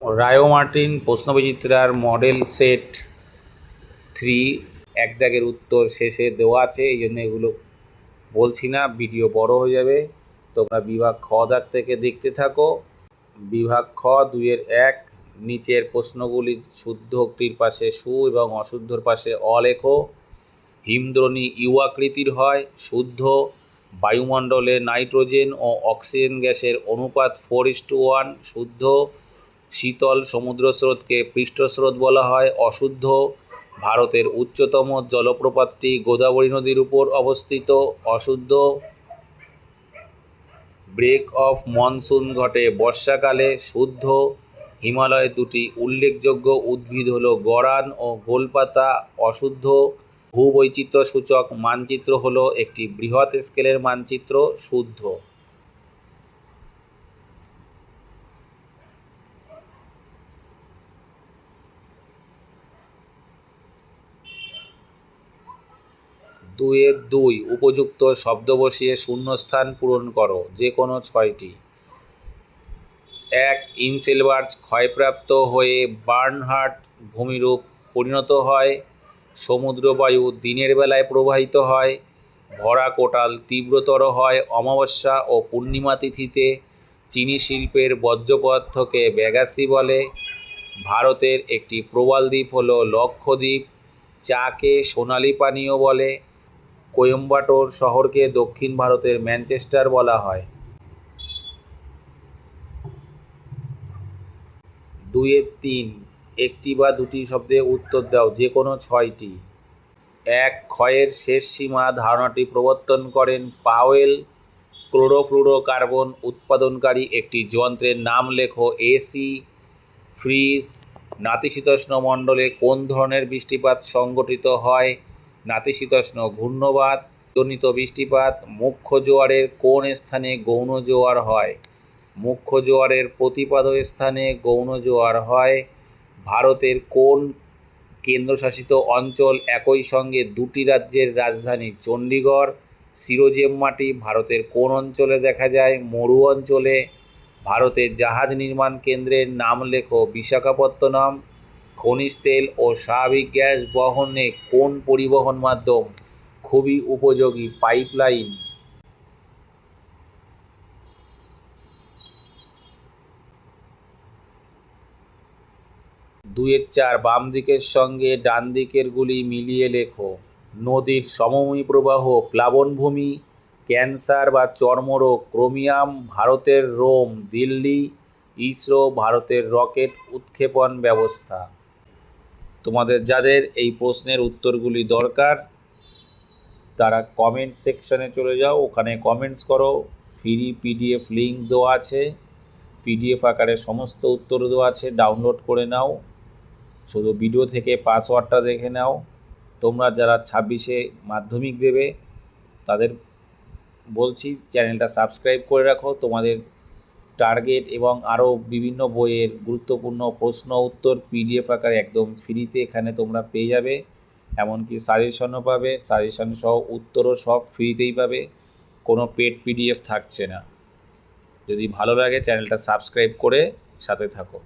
Rayo Martin প্রশ্নবিচিত্রার model set 3 এক দাগের উত্তর শেষে দেওয়া আছে, এই জন্য এগুলো বলছি না, ভিডিও বড় হয়ে যাবে। তোমরা বিভাগ খ দাগ থেকে দেখতে থাকো। বিভাগ খ 2-1, নিচের প্রশ্নগুলি শুদ্ধ উক্তির পাশে সু এবং অশুদ্ধর পাশে অ লেখো। হিমদ্রোণী ইউ আকৃতির হয়, শুদ্ধ। বায়ুমণ্ডলে নাইট্রোজেন ও অক্সিজেন গ্যাসের অনুপাত 4:1, শুদ্ধ। শীতল সমুদ্রস্রোতকে পৃষ্ঠস্রোত বলা হয়, অশুদ্ধ। ভারতের উচ্চতম জলপ্রপাতটি গোদাবরী নদীর উপর অবস্থিত, অশুদ্ধ। ব্রেক অফ মনসুন ঘটে বর্ষাকালে, শুদ্ধ। হিমালয়ের দুটি উল্লেখযোগ্য উদ্ভিদ হল গরান ও গোলপাতা, অশুদ্ধ। ভূবৈচিত্র্য সূচক মানচিত্র হল একটি বৃহৎ স্কেলের মানচিত্র, শুদ্ধ। দুয়ের 2, উপযুক্ত শব্দ বসিয়ে শূন্যস্থান পূরণ করো, যে কোনো 6টি। 1. ইনসেলবার্গ ক্ষয়প্রাপ্ত হয়ে বার্নহার্ট ভূমিরূপ পরিণত হয়। সমুদ্রবায়ু দিনের বেলায় প্রবাহিত হয়। ভরা কোটাল তীব্রতর হয় অমাবস্যা ও পূর্ণিমা তিথিতে। চিনি শিল্পের বর্জ্য পদার্থকে ব্যাগাসি বলে। ভারতের একটি প্রবাল দ্বীপ হল লক্ষদ্বীপ। চাকে সোনালি পানীয় বলে। কোয়েম্বাটোর শহরকে দক্ষিণ ভারতের ম্যানচেস্টার বলা হয়। 2-3, একটি বা দুটি শব্দে উত্তর দাও, যে কোনো 6টি। 1. ক্ষয়ের শেষ সীমা ধারণাটি প্রবর্তন করেন পাওয়েল। ক্লোরোফ্লুরোকার্বন উৎপাদনকারী একটি যন্ত্রের নাম লেখো। এসি। ফ্রিজ। নাতিশীতোষ্ণ মণ্ডলে কোন ধরনের বৃষ্টিপাত সংঘটিত হয়? নাতিশীতোষ্ণ ঘূর্ণবাত জনিত বৃষ্টিপাত। মুখ্য জোয়ারের কোন স্থানে গৌণ জোয়ার হয়? মুখ্য জোয়ারের প্রতিপাদ স্থানে গৌণ জোয়ার হয়। ভারতের কোন কেন্দ্রশাসিত অঞ্চল একই সঙ্গে দুটি রাজ্যের রাজধানী চণ্ডীগড়? সিরোজেম মাটি ভারতের কোন অঞ্চলে দেখা যায়? মরু অঞ্চলে। ভারতের জাহাজ নির্মাণ কেন্দ্রের নাম লেখো। বিশাখাপত্তনম। খনিজ তেল ও স্বাভাবিক গ্যাস বহনে কোন পরিবহন মাধ্যম খুবই উপযোগী? পাইপলাইন। 2-4, বাম দিকের সঙ্গে ডান দিকের গুলি মিলিয়ে লেখো। নদীর সমভূমি প্রবাহ প্লাবনভূমি। ক্যান্সার বা চর্মরোগ ক্রোমিয়াম ভারতের রোম। দিল্লি। ইসরো ভারতের রকেট উৎক্ষেপণ ব্যবস্থা। তোমাদের যাদের এই প্রশ্নের উত্তরগুলি দরকার তারা কমেন্ট সেকশনে চলে যাও, ওখানে কমেন্টস করো। ফ্রি পিডিএফ লিঙ্ক দেওয়া আছে, পিডিএফ আকারে সমস্ত উত্তর দেওয়া আছে, ডাউনলোড করে নাও। শুধু ভিডিও থেকে পাসওয়ার্ডটা দেখে নাও। তোমরা যারা 26-এ মাধ্যমিক দেবে তাদের বলছি চ্যানেলটা সাবস্ক্রাইব করে রাখো। তোমাদের টার্গেট এবং আরও বিভিন্ন বইয়ের গুরুত্বপূর্ণ প্রশ্ন উত্তর পিডিএফ আকারে একদম ফ্রিতে এখানে তোমরা পেয়ে যাবে। এমনকি সাজেশনও পাবে, সাজেশন সহ উত্তরও সব ফ্রিতেই পাবে, কোনো পেড পিডিএফ থাকছে না। যদি ভালো লাগে চ্যানেলটা সাবস্ক্রাইব করে সাথে থাকো।